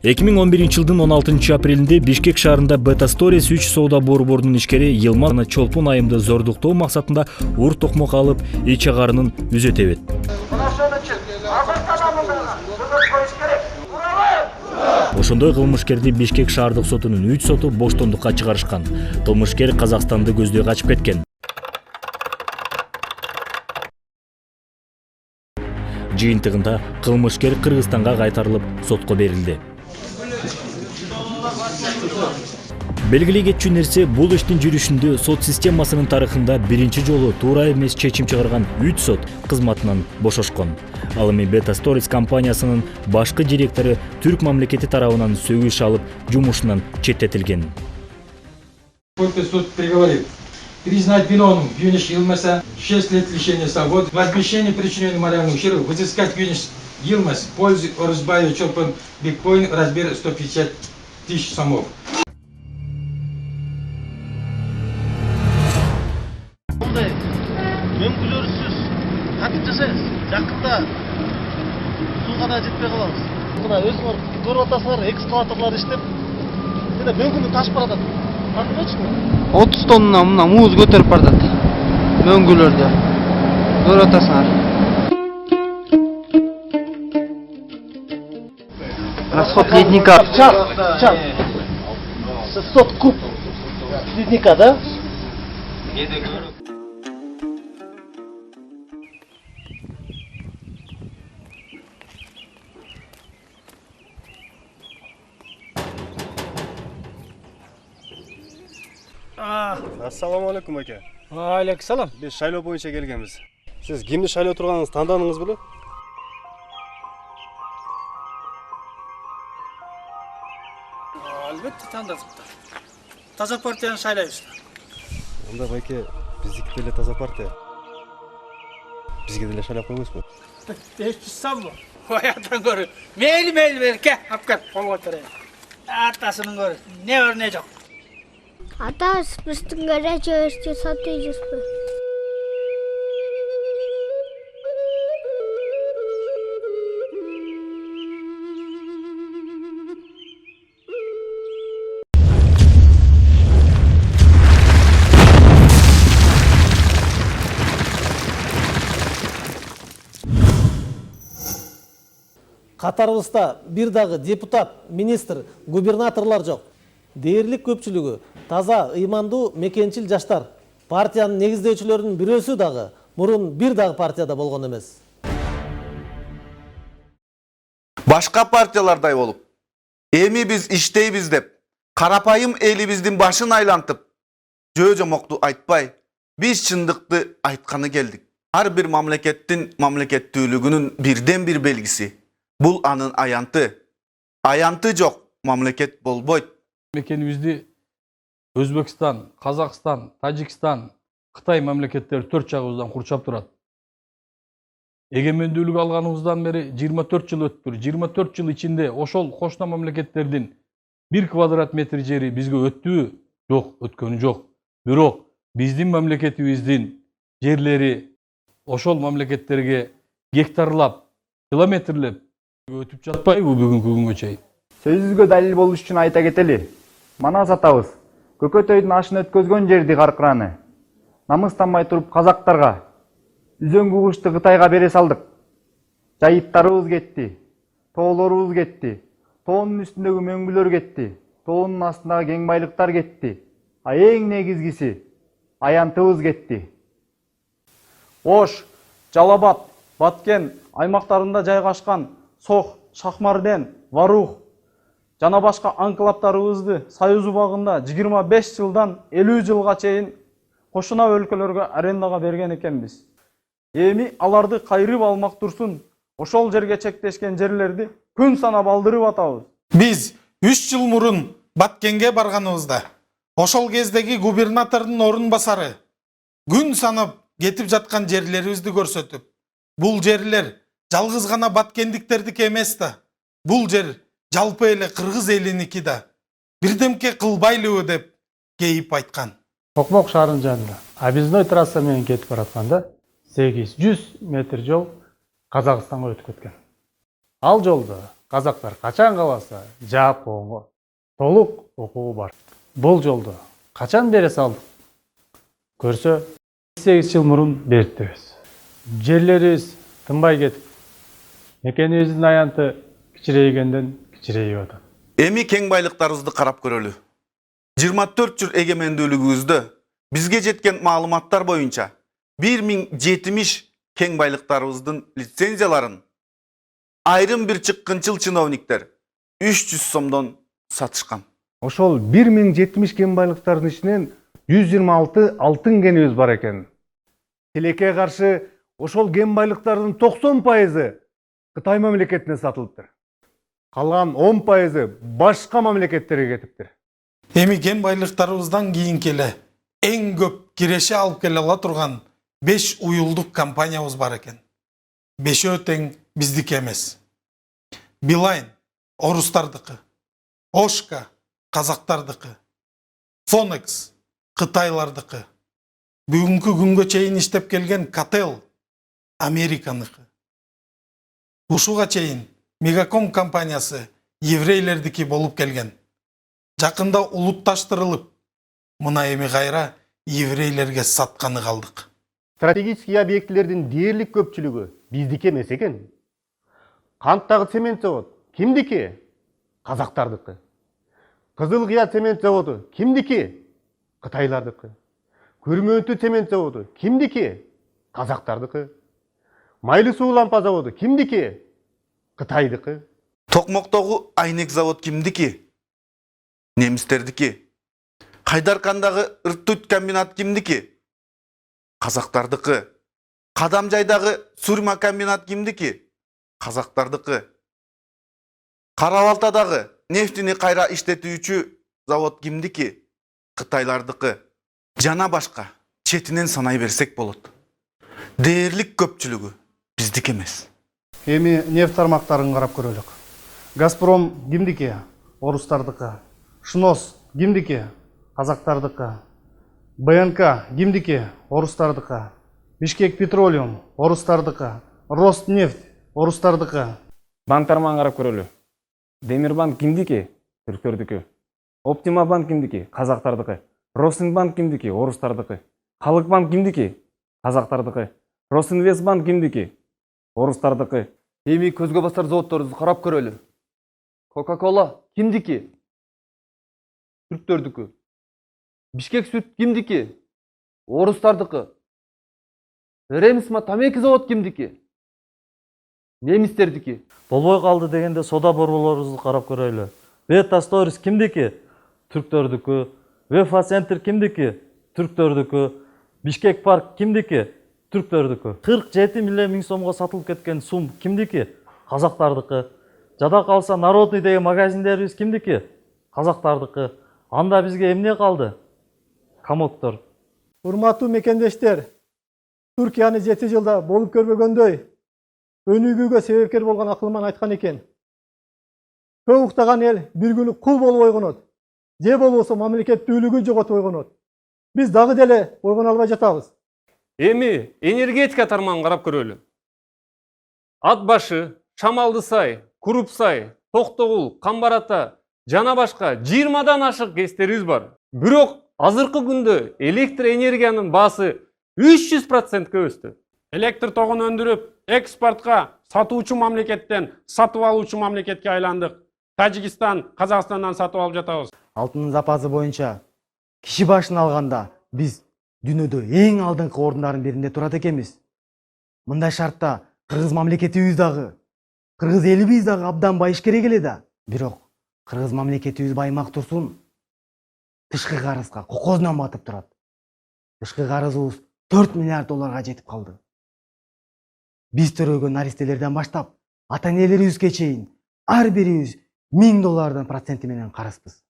2011-жылдын 16-апрелинде Бишкек шаарында Beta Stories 3 соода борборунун ишкери Йылман чолпон айымды зордуктоо максатында ур токмок алып, ич агарынын үзө тебет. Ошондой кылмышкерди Бишкек шаардык сотунун 3 соту боштондукка чыгарышкан. Кылмышкер Казакстанды көздөй качып кеткен. Жыйынтыгында кылмышкер Кыргызстанга кайтарылып, сотко берилди. Белгилей кетчү нерсе, бул иштин жүрүшүндө сот системасынын тарыхында биринчи жолу туура эмес чечим чыгарган 3 сот кызматынан бошошкон. Ал эми Beta Stories компаниясынын башкы директору Түрк мамлекети тарабынан сөгүш алып, жумушунан четтетилген. Суд приговорит признать виновным Юниш Йылмаса 6 лет лишения свободы, возмещение причиненного морального ущерба, взыскать Юниш Йылмас пользу Орузбаева Чолпон Бекбойн в размере 150 тысяч сомов. Мүмкүнлөрсүз кантип жашайбыз? Жакында сууга да жетпей калабыз. Мына өзүңөр көрүп атасыңар, экскаваторлор иштеп, жана мөңгүнү ташып баратат. Кантипчи? 30 тонна мына муз көтөрүп баратат. Мөңгүлөрдө. Көрүп атасыңар. Расход ледника. Час. 600 куб ледника, да? Assalomu alaykum aka. Va alaykum salom. Biz shaylov bo'yicha kelganmiz. Siz kimni shaylov turganingizni tandadingiz bilib? Albatta tanidimda. Toza partiyani shaylaymiz. Unda aka, bizniki деле toza partiya. Bizga деле shaylab qo'ymaysizmi? Eshitsammi? Voyatdan ko'ri. Mayli, ke, apkat, qo'lga o'tiraylik. Atasının ko'ri. Ne var ne yo'q. Ата, біздің горячий өсте сатып жүрсіз. Катарыбызда бир дагы депутат, министр, губернаторлар жок. Дээрлик көпчүлүгү таза, ыймандуу, мекенчил жаштар. Партиянын негиздөөчүлөрүнүн бирөөсү дагы мурун бир дагы партияда болгон эмес. Башка партиялардай болуп, эми биз иштейбиз деп, карапайым элибиздин башын айлантып, жөө-жомокту айтпай, биз чындыкты айтканы келдик. Ар бир мамлекеттин мамлекеттүүлүгүнүн бирден бир белгиси. Бул анын аянты. Аянты жок мамлекет болбойт. Мекенибизди Өзбекстан, Казакстан, Тажикстан, Кытай мамлекеттери 4 жагыбыздан курчап турат. Эгемендүүлүк алганыбыздан бери 24 жыл өттүр. 24 жыл ичинде ошол кошуна мамлекеттердин 1 квадрат метр жери бизге өттүбү? Жок, өткөнү жок. Бирок биздин мамлекетибиздин жерлери ошол мамлекеттерге гектарлап, километрлеп өтүп жатпайбы бүгүнкү күнгө чейин? Сөзүбүзгө далил болуш үчүн айта кетели. Манас атабыз Көкөтөйдүн ашын өткөзгөн жерди каркыраны. Намыстанбай туруп казактарга үзөңгү кушты Кытайга бере салдык. Жайыттарыбыз кетти, тоолорубуз кетти, тоонун үстүндөгү мөңгүлөр кетти, тоонун астындагы кең байлыктар кетти. А эң негизгиси аянтыбыз кетти. Ош, Жалабат, Баткен аймактарында жайгашкан Сох, Шахмарден, Варух жана башка анклавтарыбызды Союз убагында 25 жылдан 50 жылга чейин кошуна өлкөлөргө арендага берген экенбиз. Эми аларды кайрып алмак турсун, ошол жерге чектешкен жерлерди күн санап алдырып атабыз. Биз 3 жыл мурун Баткенге барганыбызда ошол кездеги губернатордун орун басары күн санап кетип жаткан жерлерибизди көрсөтүп, бул жерлер жалгыз гана баткендиктердики эмес да, бул жер жалпы эле кыргыз элиники да. Бирдемке кылбайлыбы деп кейип айткан. Токмок шаарынын жанында объездной трасса менен кетип баратканда 800 метр жол Казакстанга өтүп кеткен. Ал жолдо казактар качан кааласа Жапонго толук укугу бар. Бул жолду качан бере салдык? Көрсө 8 жыл мурун бериптебиз. Жерлерибиз тынбай кетип, мекенибиздин аянты кичирейгенден кичирейип атат. Эми кең байлыктарыбызды карап көрөлү. 24 жыл эгемендүүлүгүбүздө бизге жеткен маалыматтар боюнча 1070 кең байлыктарыбыздын лицензияларын айрым бир чыккынчыл чиновниктер 300 сомдон сатышкан. Ошол 1070 кен байлыктардын ичинен 126 алтын кенибиз бар экен. Тилекке каршы ошол кен байлыктардын 90% Кытай мамлекетине сатылыптыр. Калган 10% башка мамлекеттерге кетиптир. Эми кен байлыктарыбыздан кийинки эле эң көп киреше алып келе ала турган 5 уюлдук компаниябыз бар экен. 5өө тең биздики эмес. Билайн орустардыкы, Ошка казактардыкы, Фонекс кытайлардыкы, бүгүнкү күнгө чейин иштеп келген Кател Американыкы. Ушуга чейин Мегаком компаниясы еврейлердики болуп келген. Жакында улутташтырылып, мына эми кайра еврейлерге сатканы калдык. Стратегический объектилердин дээрлик көпчүлүгү биздики эмес экен. Канттагы цемент завод кимдики? Казактардыкы. Кызыл Кыя цемент заводу кимдики? Кытайлардыкы. Күрмөнтү цемент заводу кимдики? Казактардыкы. Майлы суу лампа заводу кимдики? Кытайдыкы. Токмоктогу айнек завод кимдики? Немистердики. Кайдаркандагы ыртүт комбинат кимдики? Казактардыкы. Кадамжайдагы сурма комбинат кимдики? Казактардыкы. Карабалтадагы нефтини кайра иштетүүчү завод кимдики? Кытайлардыкы. Жана башка четинен санай берсек болот. Дээрлик көпчүлүгү биздики эмес. Эми нефть тармактарын карап көрөлүк. Газпром кимдики? Орустардыкы. Шнос кимдики? Казактардыкы. БНК кимдики? Орустардыкы. Бишкек Петролиум орустардыкы. Ростнефть орустардыкы. Банк тармагын карап көрөлү. Демирбанк кимдики? Түрктөрдүкү. Оптима банк кимдики? Казактардыкы. Росинбанк кимдики? Орустардыкы. Халык банк кимдики? Казактардыкы. Росинвестбанк кимдики? Орустардыкы. Эми көзгө басар заводторубузду карап көрөлү. Кока-кола кимдики? Түрктөрдүкү. Бишкек сүт кимдики? Орустардыкы. Ремсма тамеки завод кимдики? Немистердики. Болбой калды дегенде сода борборлорубузду карап көрөлү. Бета Stories кимдики? Түрктөрдүкү. Вефа Центр кимдики? Түрктөрдүкү. Бишкек парк кимдики? Түрктөрдүкү. 47 миллион сомго сатылып кеткен сум кимдики? Казактардыкы. Жада калса Народный деген магазиндерибиз кимдики? Казактардыкы. Анда бизге эмне калды? Комоктор. Урматтуу мекендештер, Түркияны 7 жылда болуп көрбөгөндөй өнүгүүгө себепкер болгон акылман айткан экен. Көп уктаган эл бир күнү кул болуп ойгонот. Же болбосо мамлекеттүүлүгү жоготуп ойгонот. Биз дагы деле ойгоно албай жатабыз. Эми энергетика тармагын карап көрөлү. Ат башы, Шамалды сай, Куруп сай, Токтогул, Камбар ата жана башка 20дан ашык кестерибиз бар. Бирок азыркы күндө электр энергиянын баасы 300%ке өстү. Электр тогун өндүрүп, экспортко сатуучу мамлекеттен сатып алуучу мамлекетке айландык. Тажикстан, Казакстандан сатып алып жатабыз. Алтын запасы боюнча киши башын алганда биз дүйнөдө эң алдыңкы ордундардын биринде турат экенбиз. Мындай шартта кыргыз мамлекетибиз дагы, кыргыз элибиз дагы абдан байыш керек эле да. Бирок кыргыз мамлекетибиз баймак турсун, тышкы карызга кокоздон батып турат. Тышкы карызыбыз 4 миллиард долларга жетип калды. Биз төрөгөн наристелерден баштап, ата-энелерибизге чейин ар бирибиз 1000 доллардан проценти менен карызбыз.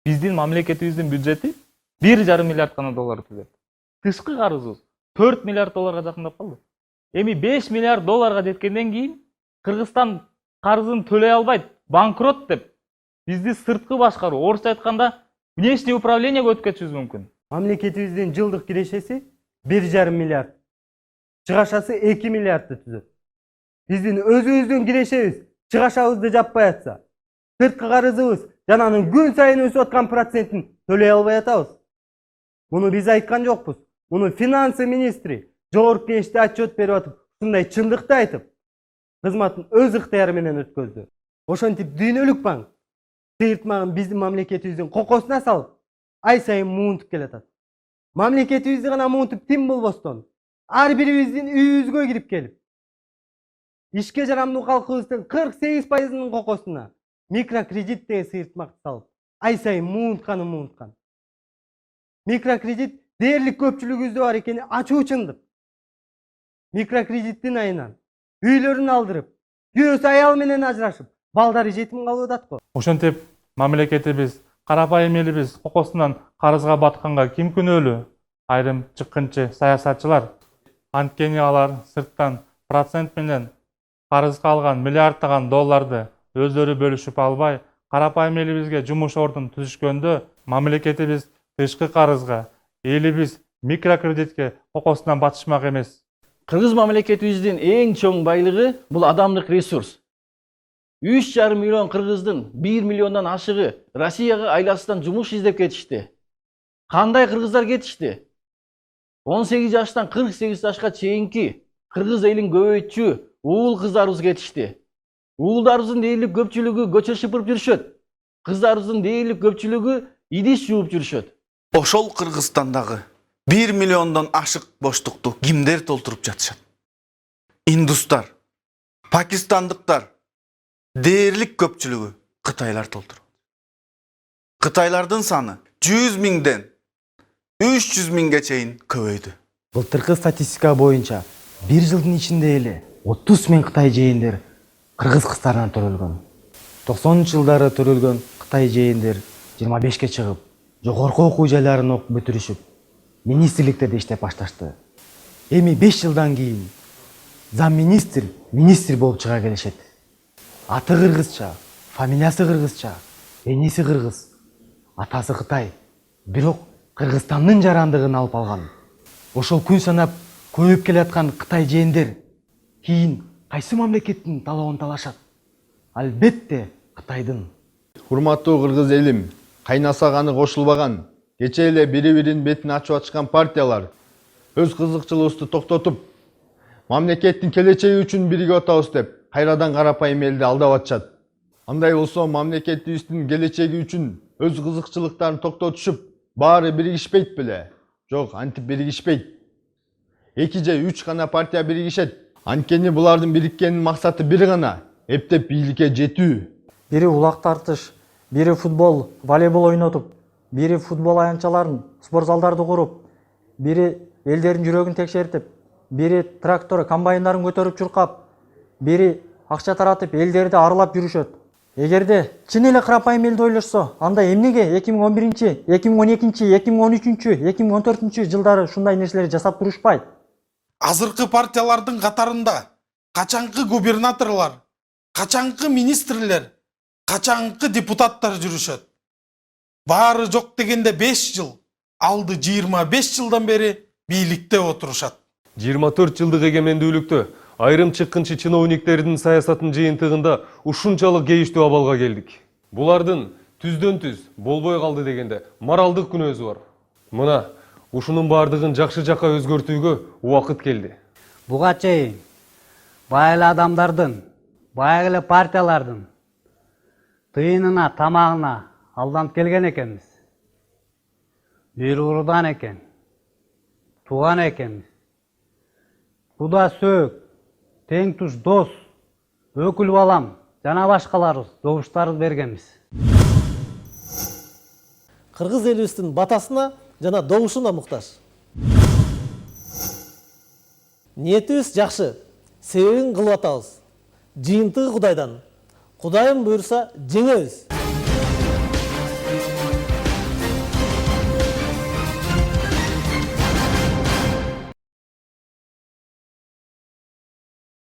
Биздин мамлекетибиздин бюджети 1,5 миллиард гана доллар түзөт. Тышкы карызыбыз 4 миллиард долларга жакындап калды. Эми 5 миллиард долларга жеткенден кийин Кыргызстан карызын төлөй албайт, банкрот деп бизди сырткы башкаруу, орусча айтканда внешний управлениеге өтүп кетишибиз мүмкүн. Мамлекетибиздин жылдык кирешеси 1,5 миллиард. Чыгашасы 2 миллиардты түзөт. Биздин өзүбүздүн кирешебиз чыгашабызды жаппай атса, сырткы карызыбыз жана анын күн сайын өсүп аткан процентин төлөй албай атабыз. Муну биз айткан жокпуз. Муну финансы министри жогорку кеңеште отчет берип атып, ушундай чындыкты айтып, кызматын өз ыктыяры менен өткөздү. Ошентип дүйнөлүк банк сыйыртмагын биздин мамлекетибиздин кокосуна салып, ай сайын муунтуп келатат. Мамлекетибизди гана муунтуп тим болбостон, ар бирибиздин үйүбүзгө кирип келип, ишке жарамдуу калкыбыздын 48%-нын кокосуна микрокредит деген сыйыртмакты салып, ай сайын муунткан. Микрокредит дээрлик көпчүлүгүбүздө бар экени ачуу чындык. Микрокредиттин айынан үйлөрүн алдырып, күйөөсү аял менен ажырашып, балдары жетим калып атат го. Ошентип мамлекетибиз, карапайым элибиз кокосунан карызга батканга ким күнөөлүү? Айрым чыккынчы саясатчылар. Анткени алар сырттан процент менен карызга алган миллиарддаган долларды өздөрү бөлүшүп албай, карапайым элибизге жумуш ордун түзүшкөндө, мамлекетибиз тышкы карызга, элибиз микрокредитке кокосунан батышмак эмес. Кыргыз мамлекетибиздин эң чоң байлыгы бул адамдык ресурс. 3,5 миллион кыргыздын 1 миллиондон ашыгы Россияга айласынан жумуш издеп кетишти. Кандай кыргыздар кетишти? 18 жаштан 48 жашка чейинки кыргыз элин көбөйтчү уул кыздарыбыз кетишти. Уулдарыбыздын дээрлик көпчүлүгү көчө шыпырып жүрүшөт. Кыздарыбыздын дээрлик көпчүлүгү идиш жууп жүрүшөт. Ошол Кыргызстандагы 1 миллиондон ашык боштукту кимдер толтуруп жатышат? Индустар, пакистандыктар, дээрлик көпчүлүгү кытайлар толтуруп. Кытайлардын саны 100 миңден 300 миңге чейин көбөйдү. Былтыркы статистика боюнча 1 жылдын ичинде эле 30 миң кытай жээндер кыргыз кыздарынан төрөлгөн. 90-жылдары төрөлгөн кытай жээндер 25-ке чыгып, жогорку окуу жайларын окуп бүтүрүшүп, министрликтерде иштеп башташты. Эми 5 жылдан кийин замминистр, министр болуп чыга келишет. Аты кыргызча, фамилиясы кыргызча, эниси кыргыз, атасы Кытай. Бирок Кыргызстандын жарандыгын алып алган. Ошол күн санап көбөйүп келаткан кытай жээндер кийин кайсы мамлекеттин талабын талашат? Албетте Кытайдын. Урматтуу кыргыз элим, кайнасаганы кошулбаган, кече эле бири-биринин бетин ачып атышкан партиялар өз кызыкчылыгыбызды токтотуп, мамлекеттин келечеги үчүн биригип атабыз деп, кайрадан карапайым элди алдап атышат. Андай болсо мамлекетибиздин келечеги үчүн өз кызыкчылыктарын токтотушуп, баары биригишпейт беле? Жок, антип биригишпейт. 2 же 3 гана партия биригишет. Анткени булардын бириккенин максаты бир гана, эптеп бийликке жетүү. Бири улак тартыш, бири футбол, волейбол ойнотуп, бири футбол аянтчаларын, спорт залдарды куруп, бири элдердин жүрөгүн текшертип, бири трактор, комбайндарын көтөрүп чуркап, бири акча таратып, элдерди аралап жүрүшөт. Эгерде чын эле карапайым элди ойлошсо, анда эмнеге 2011, 2012, 2013, 2014 жылдары ушундай нерселерди жасап турушпайт? Азыркы партиялардын катарында качанкы губернаторлор, качанкы министрлер, качанкы депутаттар жүрүшөт. Баары жок дегенде 5 жыл, алды 25 жылдан бери бийликте отурушат. 24 жылдык эгемендүүлүктө айрым чыккынчы чиновниктердин саясатын жыйынтыгында ушунчалык кейиштүү абалга келдик. Булардын түздөн түз болбой калды дегенде моралдык күнөөсү бар. Мына ушунун бардыгын жакшы жакка өзгөртүүгө убакыт келди. Буга чейин бай эле адамдардын, бай эле партиялардын тыйынына, тамагына алданып келген экенбиз. Бир урудан экен, тууган экенбиз. Куда сөөк, тең туш дос, өкүл балам, жана башкаларыбыз добуштарды бергенбиз. Кыргыз элибиздин батасына жана добушуна муктаж. Ниетибиз жакшы, себебин кылып атабыз. Жыйынтыгы Кудайдан. Кудайым буйрса жеңебиз.